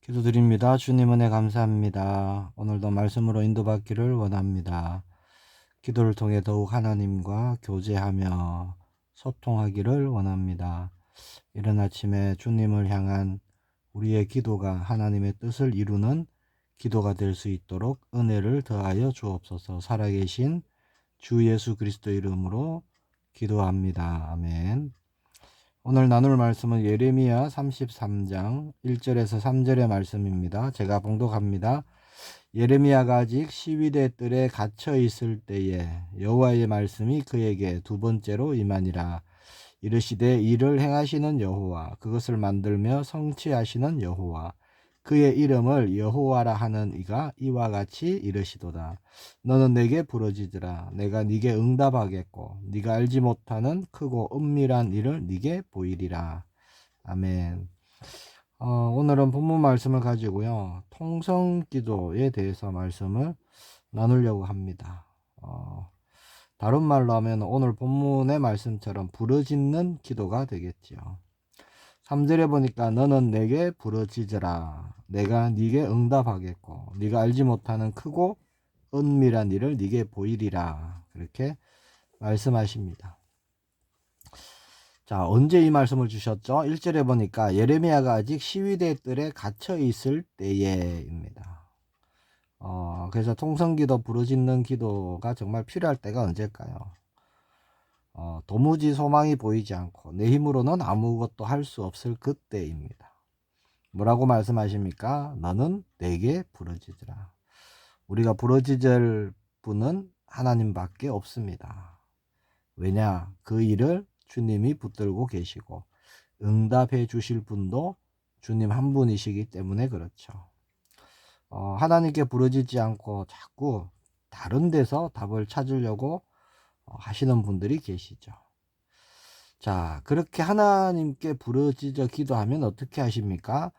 기도드립니다. 주님 은혜 감사합니다. 오늘도 말씀으로 인도받기를 원합니다. 기도를 통해 더욱 하나님과 교제하며 소통하기를 원합니다. 이른 아침에 주님을 향한 우리의 기도가 하나님의 뜻을 이루는 기도가 될 수 있도록 은혜를 더하여 주옵소서. 살아계신 주 예수 그리스도 이름으로 기도합니다. 아멘. 오늘 나눌 말씀은 예레미야 33장 1절에서 3절의 말씀입니다. 제가 봉독합니다. 예레미야가 아직 시위대 뜰에 갇혀 있을 때에 여호와의 말씀이 그에게 두 번째로 임하니라. 이르시되 이를 행하시는 여호와, 그것을 만들며 성취하시는 여호와, 그의 이름을 여호와라 하는 이가 이와 같이 이르시도다. 너는 내게 부르짖으라. 내가 네게 응답하겠고 네가 알지 못하는 크고 은밀한 일을 네게 보이리라. 아멘. 오늘은 본문 말씀을 가지고요, 통성기도에 대해서 말씀을 나누려고 합니다. 다른 말로 하면 오늘 본문의 말씀처럼 부르짖는 기도가 되겠지요. 3절에 보니까 너는 내게 부르짖으라. 내가 네게 응답하겠고 네가 알지 못하는 크고 은밀한 일을 네게 보이리라. 그렇게 말씀하십니다. 자, 언제 이 말씀을 주셨죠? 1절에 보니까 예레미야가 아직 시위대 뜰에 갇혀 있을 때에입니다. 그래서 통성기도, 부르짖는 기도가 정말 필요할 때가 언제일까요? 도무지 소망이 보이지 않고 내 힘으로는 아무것도 할 수 없을 그때입니다. 뭐라고 말씀하십니까? 너는 내게 부르짖으라. 우리가 부르짖을 분은 하나님밖에 없습니다. 왜냐? 그 일을 주님이 붙들고 계시고 응답해 주실 분도 주님 한 분이시기 때문에 그렇죠. 하나님께 부르짖지 않고 자꾸 다른 데서 답을 찾으려고 하시는 분들이 계시죠. 자, 그렇게 하나님께 부르짖어 기도하면 어떻게 하십니까?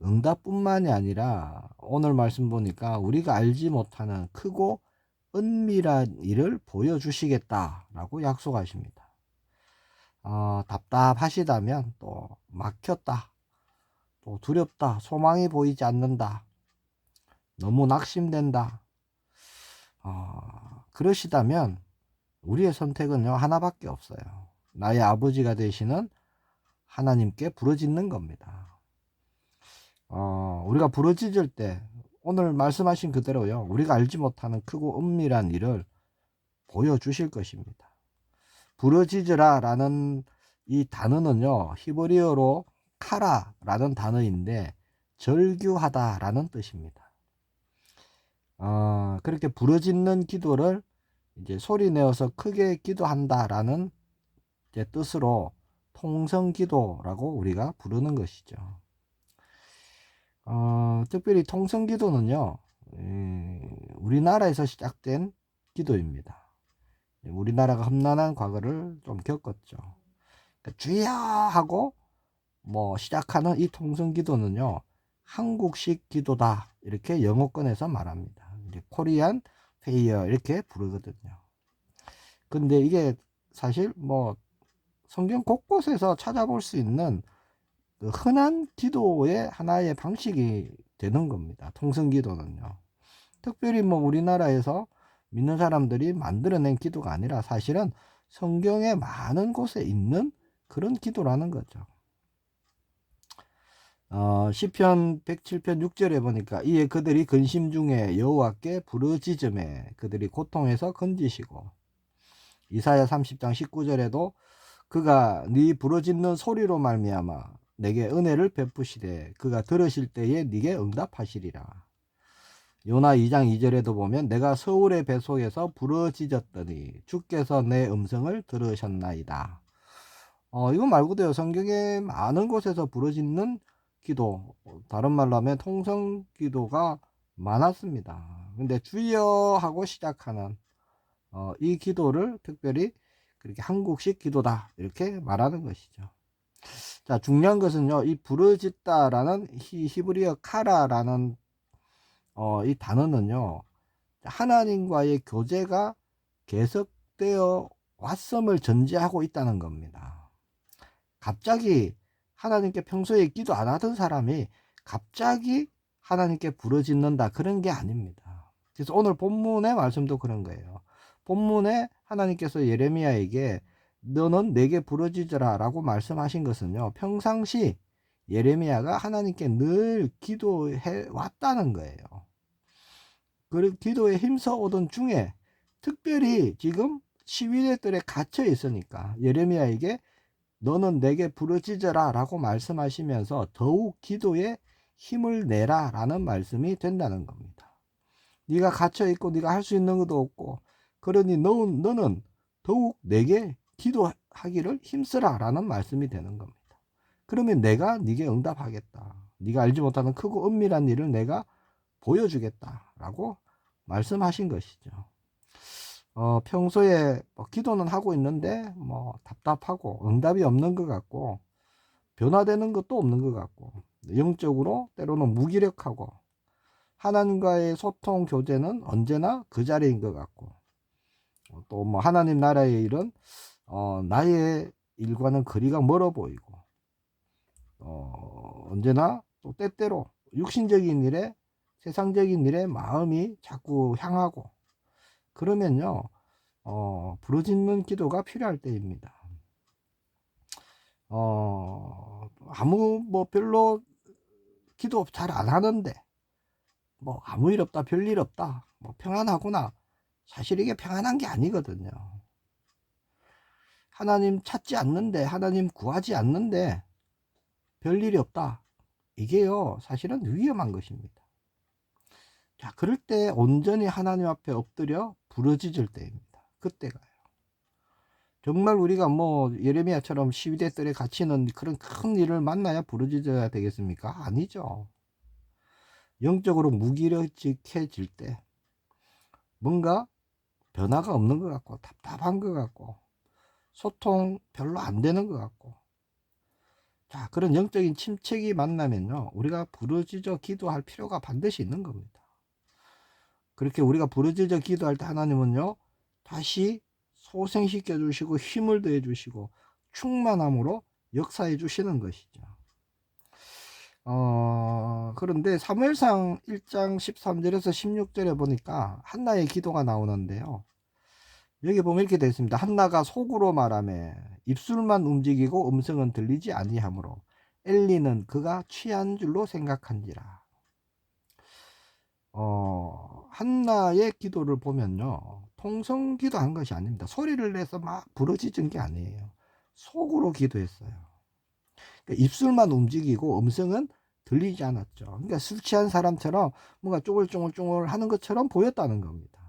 응답뿐만이 아니라 오늘 말씀 보니까 우리가 알지 못하는 크고 은밀한 일을 보여주시겠다라고 약속하십니다. 답답하시다면, 또 막혔다, 또 두렵다, 소망이 보이지 않는다, 너무 낙심된다, 그러시다면 우리의 선택은요 하나밖에 없어요. 나의 아버지가 되시는 하나님께 부르짖는 겁니다. 우리가 부르짖을 때 오늘 말씀하신 그대로요, 우리가 알지 못하는 크고 은밀한 일을 보여주실 것입니다. 부르짖으라 라는 이 단어는요, 히브리어로 카라라는 단어인데 절규하다 라는 뜻입니다. 그렇게 부르짖는 기도를 이제 소리 내어서 크게 기도한다 라는 뜻으로 통성기도라고 우리가 부르는 것이죠. 특별히 통성기도는요, 우리나라에서 시작된 기도입니다. 우리나라가 험난한 과거를 좀 겪었죠. 그러니까 주여 하고 시작하는 이 통성기도는요, 한국식 기도다 이렇게 영어권에서 말합니다. 이제 코리안 페이어 이렇게 부르거든요. 근데 이게 사실 성경 곳곳에서 찾아볼 수 있는 그 흔한 기도의 하나의 방식이 되는 겁니다. 통성기도는요. 특별히 우리나라에서 믿는 사람들이 만들어낸 기도가 아니라 사실은 성경의 많은 곳에 있는 그런 기도라는 거죠. 시편 107편 6절에 보니까 이에 그들이 근심 중에 여호와께 부르짖음에 그들이 고통에서 건지시고, 이사야 30장 19절에도 그가 네 부르짖는 소리로 말미암아 내게 은혜를 베푸시되 그가 들으실 때에 네게 응답하시리라. 요나 2장 2절에도 보면 내가 서울의 뱃속에서 부르짖었더니 주께서 내 음성을 들으셨나이다. 이거 말고도요, 성경에 많은 곳에서 부르짖는 기도, 다른 말로 하면 통성 기도가 많았습니다. 근데 주여 하고 시작하는 이 기도를 특별히 그렇게 한국식 기도다 이렇게 말하는 것이죠. 자, 중요한 것은요, 이 부르짖다라는 히브리어 카라라는 이 단어는요, 하나님과의 교제가 계속되어 왔음을 전제하고 있다는 겁니다. 갑자기 하나님께 평소에 기도 안 하던 사람이 갑자기 하나님께 부르짖는다 그런 게 아닙니다. 그래서 오늘 본문의 말씀도 그런 거예요. 본문에 하나님께서 예레미야에게 너는 내게 부르짖으라 라고 말씀하신 것은요, 평상시 예레미야가 하나님께 늘 기도해 왔다는 거예요. 그 기도에 힘써 오던 중에 특별히 지금 시위대들에 갇혀 있으니까 예레미야에게 너는 내게 부르짖어라 라고 말씀하시면서 더욱 기도에 힘을 내라 라는 말씀이 된다는 겁니다. 네가 갇혀 있고 네가 할 수 있는 것도 없고 그러니 너는 더욱 내게 기도하기를 힘쓰라 라는 말씀이 되는 겁니다. 그러면 내가 네게 응답하겠다. 네가 알지 못하는 크고 은밀한 일을 내가 보여주겠다 라고 말씀하신 것이죠. 평소에 기도는 하고 있는데 답답하고 응답이 없는 것 같고 변화되는 것도 없는 것 같고 영적으로 때로는 무기력하고 하나님과의 소통 교제는 언제나 그 자리인 것 같고 또 하나님 나라의 일은 나의 일과는 거리가 멀어 보이고 언제나 또 때때로 육신적인 일에 세상적인 일에 마음이 자꾸 향하고 그러면요 부르짖는 기도가 필요할 때입니다. 별로 기도 잘 안 하는데 아무 일 없다 별일 없다 평안하구나. 사실 이게 평안한 게 아니거든요. 하나님 찾지 않는데 하나님 구하지 않는데 별일이 없다. 이게요 사실은 위험한 것입니다. 자, 그럴 때 온전히 하나님 앞에 엎드려 부르짖을 때입니다. 그때가요. 정말 우리가 예레미야처럼 시위대 뜰에 갇히는 그런 큰 일을 만나야 부르짖어야 되겠습니까? 아니죠. 영적으로 무기력해질 때 뭔가 변화가 없는 것 같고 답답한 것 같고 소통 별로 안 되는 것 같고 자, 그런 영적인 침체기 만나면요 우리가 부르짖어 기도할 필요가 반드시 있는 겁니다. 그렇게 우리가 부르짖어 기도할 때 하나님은요 다시 소생시켜 주시고 힘을 더해 주시고 충만함으로 역사해 주시는 것이죠. 그런데 사무엘상 1장 13절에서 16절에 보니까 한나의 기도가 나오는데요. 여기 보면 이렇게 되어 있습니다. 한나가 속으로 말하며 입술만 움직이고 음성은 들리지 아니하므로 엘리는 그가 취한 줄로 생각한지라. 한나의 기도를 보면요. 통성 기도한 것이 아닙니다. 소리를 내서 막 부르짖은 게 아니에요. 속으로 기도했어요. 그러니까 입술만 움직이고 음성은 들리지 않았죠. 그러니까 술 취한 사람처럼 뭔가 쪼글쪼글쪼글 하는 것처럼 보였다는 겁니다.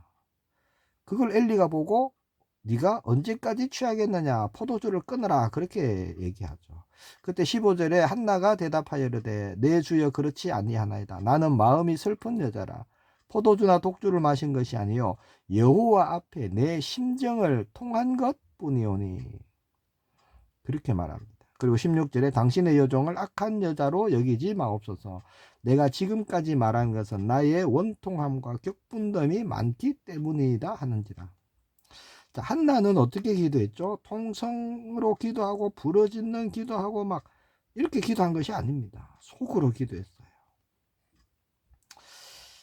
그걸 엘리가 보고 네가 언제까지 취하겠느냐 포도주를 끊으라 그렇게 얘기하죠. 그때 15절에 한나가 대답하여 이르되 내 주여 그렇지 아니하나이다. 나는 마음이 슬픈 여자라. 포도주나 독주를 마신 것이 아니요 여호와 앞에 내 심정을 통한 것뿐이오니 그렇게 말합니다. 그리고 16절에 당신의 여종을 악한 여자로 여기지 마옵소서. 내가 지금까지 말한 것은 나의 원통함과 격분됨이 많기 때문이다 하는지라. 자, 한나는 어떻게 기도했죠? 통성으로 기도하고 부르짖는 기도하고 막 이렇게 기도한 것이 아닙니다. 속으로 기도했어요.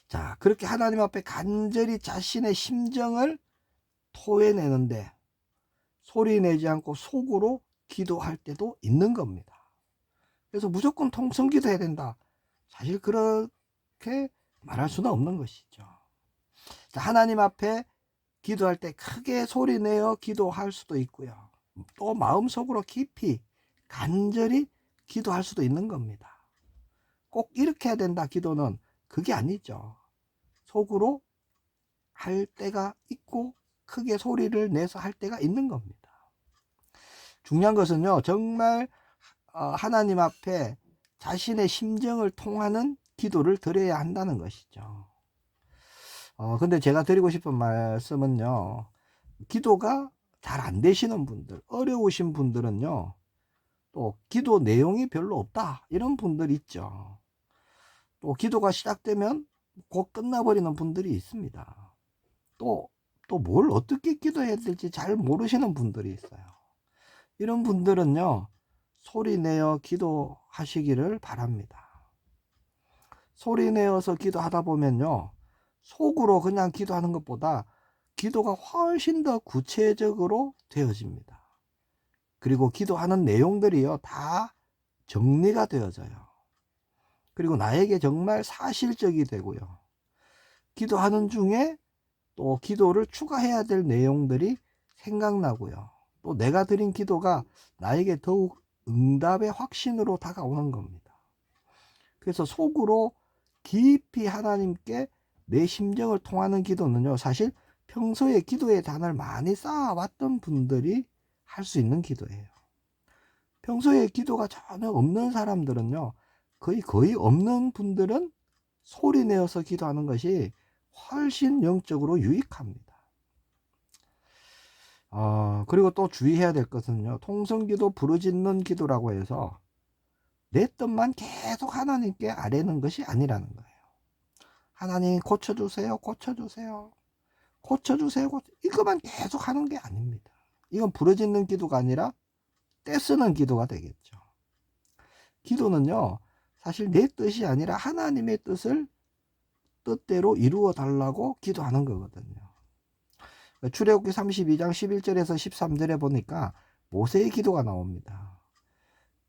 자, 그렇게 하나님 앞에 간절히 자신의 심정을 토해내는데 소리 내지 않고 속으로 기도할 때도 있는 겁니다. 그래서 무조건 통성 기도해야 된다. 사실 그렇게 말할 수는 없는 것이죠. 자, 하나님 앞에 기도할 때 크게 소리내어 기도할 수도 있고요. 또 마음속으로 깊이 간절히 기도할 수도 있는 겁니다. 꼭 이렇게 해야 된다 기도는 그게 아니죠. 속으로 할 때가 있고 크게 소리를 내서 할 때가 있는 겁니다. 중요한 것은요 정말 하나님 앞에 자신의 심정을 통하는 기도를 드려야 한다는 것이죠. 근데 제가 드리고 싶은 말씀은요 기도가 잘 안 되시는 분들 어려우신 분들은요 또 기도 내용이 별로 없다 이런 분들 있죠. 또 기도가 시작되면 곧 끝나버리는 분들이 있습니다. 또 뭘 어떻게 기도해야 될지 잘 모르시는 분들이 있어요. 이런 분들은요 소리 내어 기도하시기를 바랍니다. 소리내어서 기도하다 보면요, 속으로 그냥 기도하는 것보다 기도가 훨씬 더 구체적으로 되어집니다. 그리고 기도하는 내용들이요, 다 정리가 되어져요. 그리고 나에게 정말 사실적이 되고요. 기도하는 중에 또 기도를 추가해야 될 내용들이 생각나고요. 또 내가 드린 기도가 나에게 더욱 응답의 확신으로 다가오는 겁니다. 그래서 속으로 깊이 하나님께 내 심정을 통하는 기도는요, 사실 평소에 기도의 단을 많이 쌓아왔던 분들이 할 수 있는 기도예요. 평소에 기도가 전혀 없는 사람들은요, 거의 없는 분들은 소리 내어서 기도하는 것이 훨씬 영적으로 유익합니다. 그리고 또 주의해야 될 것은요, 통성기도 부르짖는 기도라고 해서 내 뜻만 계속 하나님께 아뢰는 것이 아니라는 거예요. 하나님 고쳐주세요, 고쳐주세요, 고쳐주세요, 이것만 계속 하는 게 아닙니다. 이건 부르짖는 기도가 아니라 떼쓰는 기도가 되겠죠. 기도는요, 사실 내 뜻이 아니라 하나님의 뜻대로 이루어 달라고 기도하는 거거든요. 출애굽기 32장 11절에서 13절에 보니까 모세의 기도가 나옵니다.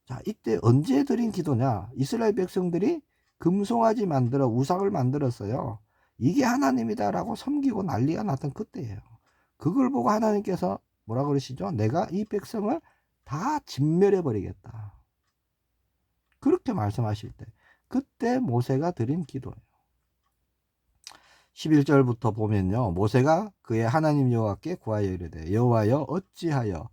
자, 이때 언제 드린 기도냐? 이스라엘 백성들이 금송아지 만들어 우상을 만들었어요. 이게 하나님이다라고 섬기고 난리가 났던 그때예요. 그걸 보고 하나님께서 뭐라 그러시죠? 내가 이 백성을 다 진멸해 버리겠다. 그렇게 말씀하실 때, 그때 모세가 드린 기도예요. 11절부터 보면요, 모세가 그의 하나님 여호와께 구하여 이르되, 여호와여 어찌하여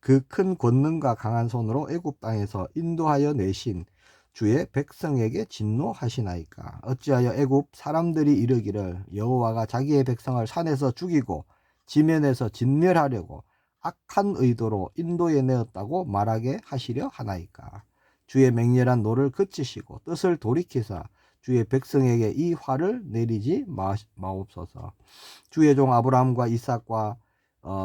그 큰 권능과 강한 손으로 애굽 땅에서 인도하여 내신 주의 백성에게 진노하시나이까? 어찌하여 애굽 사람들이 이르기를 여호와가 자기의 백성을 산에서 죽이고 지면에서 진멸하려고 악한 의도로 인도에 내었다고 말하게 하시려 하나이까? 주의 맹렬한 노를 그치시고 뜻을 돌이키사 주의 백성에게 이 화를 내리지 마옵소서. 주의 종 아브라함과 이삭과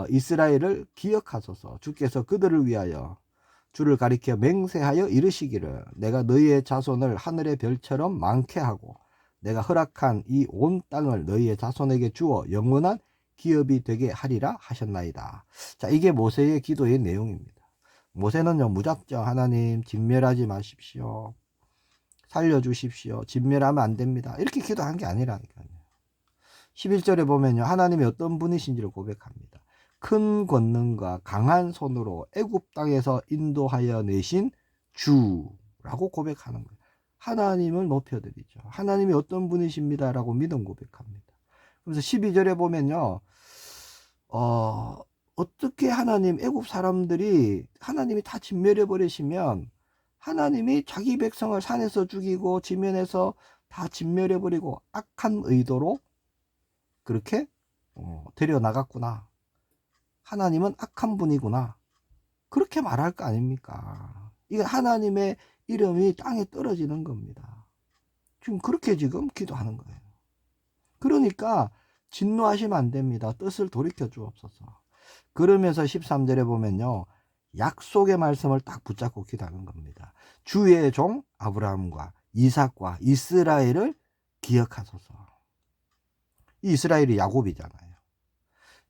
이스라엘을 기억하소서. 주께서 그들을 위하여 주를 가리켜 맹세하여 이르시기를 내가 너희의 자손을 하늘의 별처럼 많게 하고 내가 허락한 이 온 땅을 너희의 자손에게 주어 영원한 기업이 되게 하리라 하셨나이다. 자, 이게 모세의 기도의 내용입니다. 모세는요, 무작정 하나님 진멸하지 마십시오, 살려주십시오, 진멸하면 안 됩니다, 이렇게 기도한 게 아니라니까요. 11절에 보면요, 하나님이 어떤 분이신지를 고백합니다. 큰 권능과 강한 손으로 애굽 땅에서 인도하여 내신 주라고 고백하는 거예요. 하나님을 높여드리죠. 하나님이 어떤 분이십니다라고 믿음 고백합니다. 그래서 12절에 보면요, 어떻게 하나님, 애굽 사람들이 하나님이 다 진멸해 버리시면 하나님이 자기 백성을 산에서 죽이고 지면에서 다 진멸해 버리고 악한 의도로 그렇게 데려나갔구나, 하나님은 악한 분이구나, 그렇게 말할 거 아닙니까? 이게 하나님의 이름이 땅에 떨어지는 겁니다. 지금 그렇게 지금 기도하는 거예요. 그러니까 진노하시면 안 됩니다. 뜻을 돌이켜 주옵소서. 그러면서 13절에 보면요, 약속의 말씀을 딱 붙잡고 기도하는 겁니다. 주의 종 아브라함과 이삭과 이스라엘을 기억하소서. 이 이스라엘이 야곱이잖아요.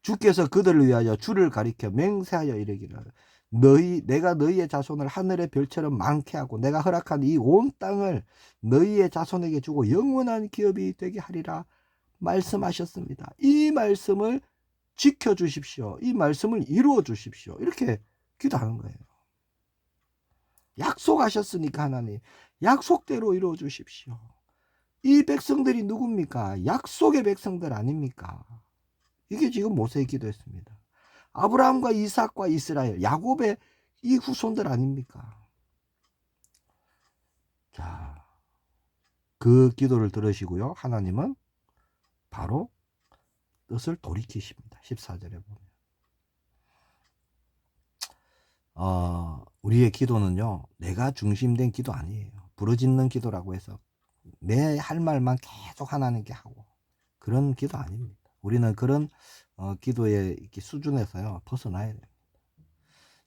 주께서 그들을 위하여 주를 가리켜 맹세하여 이르기를 내가 너희의 자손을 하늘의 별처럼 많게 하고 내가 허락한 이 온 땅을 너희의 자손에게 주고 영원한 기업이 되게 하리라 말씀하셨습니다. 이 말씀을 지켜주십시오. 이 말씀을 이루어 주십시오. 이렇게 기도하는 거예요. 약속하셨으니까 하나님, 약속대로 이루어 주십시오. 이 백성들이 누굽니까? 약속의 백성들 아닙니까? 이게 지금 모세의 기도였습니다. 아브라함과 이삭과 이스라엘, 야곱의 이 후손들 아닙니까? 자, 그 기도를 들으시고요, 하나님은 바로 뜻을 돌이키십니다. 14절에 보면 우리의 기도는요, 내가 중심된 기도 아니에요. 부르짖는 기도라고 해서 내 할 말만 계속 하나님께 하고 그런 기도 아닙니다. 우리는 그런 기도의 수준에서요 벗어나야 됩니다.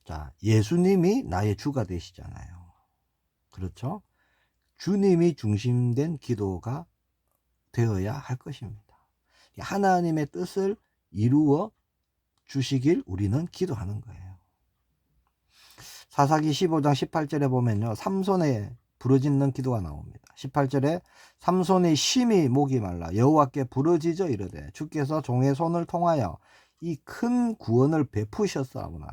자, 예수님이 나의 주가 되시잖아요. 그렇죠? 주님이 중심된 기도가 되어야 할 것입니다. 하나님의 뜻을 이루어 주시길 우리는 기도하는 거예요. 사사기 15장 18절에 보면요, 삼손의 부르짖는 기도가 나옵니다. 18절에 삼손의 심히 목이 말라 여호와께 부르짖어 이르되 주께서 종의 손을 통하여 이 큰 구원을 베푸셨사오나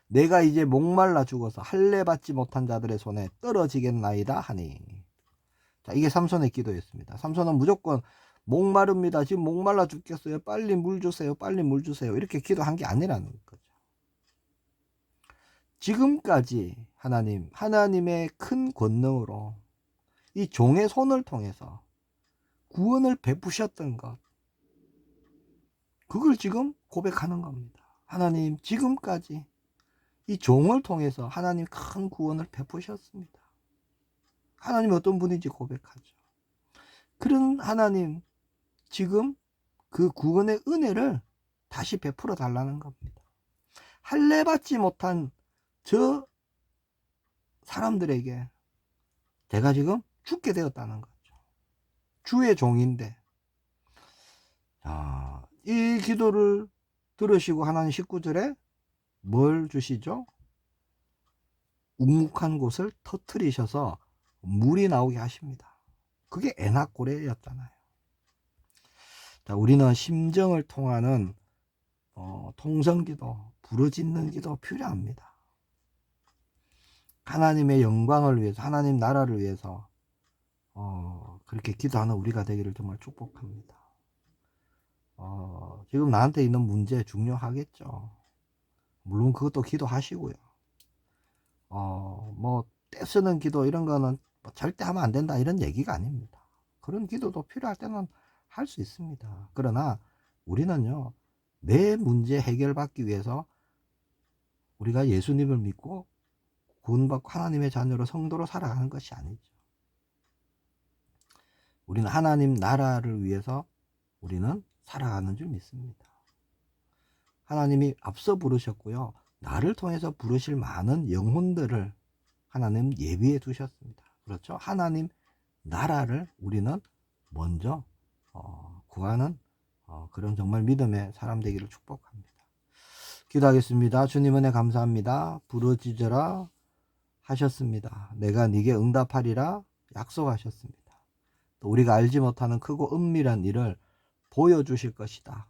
내가 이제 목말라 죽어서 할례 받지 못한 자들의 손에 떨어지겠나이다 하니. 자, 이게 삼손의 기도였습니다. 삼손은 무조건 목마릅니다. 지금 목말라 죽겠어요. 빨리 물 주세요. 빨리 물 주세요. 이렇게 기도한 게 아니라는 거죠. 지금까지 하나님의 큰 권능으로 이 종의 손을 통해서 구원을 베푸셨던 것, 그걸 지금 고백하는 겁니다. 하나님, 지금까지 이 종을 통해서 하나님 큰 구원을 베푸셨습니다. 하나님이 어떤 분인지 고백하죠. 그런 하나님, 지금 그 구원의 은혜를 다시 베풀어 달라는 겁니다. 할례 받지 못한 저 사람들에게 제가 지금 죽게 되었다는 거죠. 주의 종인데. 자, 이 기도를 들으시고 하나님 19절에 뭘 주시죠? 웅묵한 곳을 터뜨리셔서 물이 나오게 하십니다. 그게 에낙고레였잖아요. 자, 우리는 심정을 통하는 통성기도, 부르짖는 기도 필요합니다. 하나님의 영광을 위해서, 하나님 나라를 위해서 그렇게 기도하는 우리가 되기를 정말 축복합니다. 지금 나한테 있는 문제 중요하겠죠. 물론 그것도 기도하시고요. 뭐 떼쓰는 기도 이런 거는 절대 하면 안 된다 이런 얘기가 아닙니다. 그런 기도도 필요할 때는 할 수 있습니다. 그러나 우리는요, 내 문제 해결받기 위해서 우리가 예수님을 믿고 구원받고 하나님의 자녀로 성도로 살아가는 것이 아니죠. 우리는 하나님 나라를 위해서 우리는 살아가는 줄 믿습니다. 하나님이 앞서 부르셨고요, 나를 통해서 부르실 많은 영혼들을 하나님 예비해 두셨습니다. 그렇죠? 하나님 나라를 우리는 먼저 구하는 그런 정말 믿음의 사람 되기를 축복합니다. 기도하겠습니다. 주님 은혜 감사합니다. 부르짖으라 하셨습니다. 내가 네게 응답하리라 약속하셨습니다. 또 우리가 알지 못하는 크고 은밀한 일을 보여주실 것이다.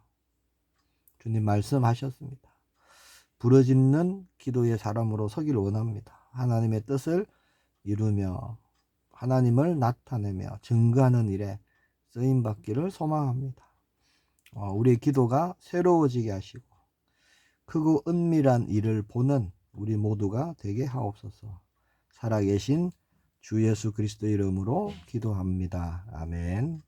주님 말씀하셨습니다. 부르짖는 기도의 사람으로 서길 원합니다. 하나님의 뜻을 이루며 하나님을 나타내며 증거하는 일에 쓰임받기를 소망합니다. 우리의 기도가 새로워지게 하시고 크고 은밀한 일을 보는 우리 모두가 되게 하옵소서. 살아계신 주 예수 그리스도 이름으로 기도합니다. 아멘.